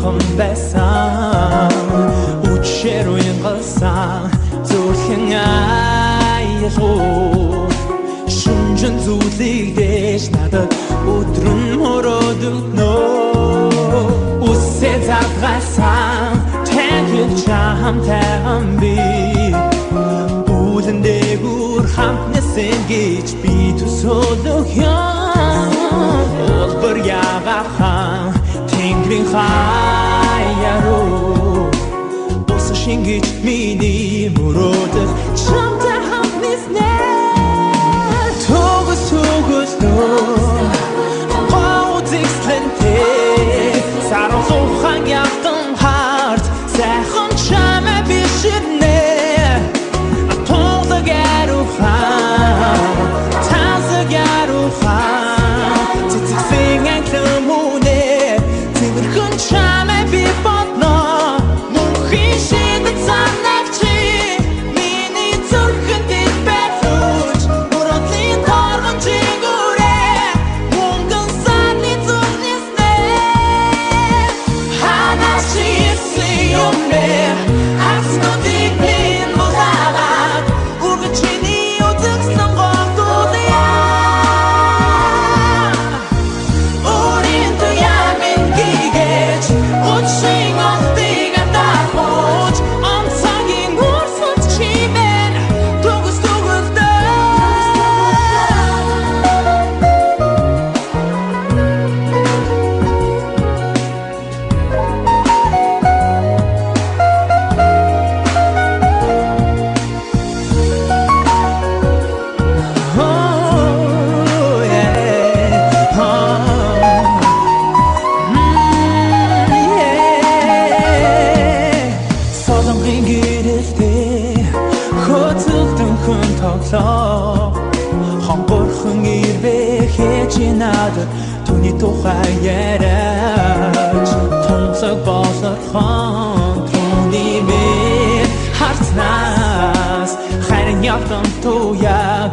бурхан байсан үчирүүн галсан зүрхэн аяалгуу шүнжин зүйлийг дэш надад өдрөн мөрөдөгнөө үсээ загасан тэнгэр чамтай би бүлэндэгүр хамтнэсэн гэж би төсөөлөх юм олбор ягахан тэнгэрийн хаяаруу бос шингэж миний мөрөдөх чамтай хамтнэснэ Togos Goudixlente Sarozochan yachtın hart Sechon chame bishidne Atonda garufan Tanza garufan Titik fingen klumune Timirkun chame bibotna Munkhin shidet zanekchi Mini turkun dit betruch Murodlin torgun chigure Mungun sanni zurnisne Hanashi isliyumne Aksno diklin muzagat Urgachini utıksın qortuliya Urin tuyamin gigech Utsing ostigan darmuch Amsagin ursun chimen Togos Хонхорхон ирвэ хэжинад түүний тухай яриач тунцаг болорхон түүний минь харцнаас харин явтан туяг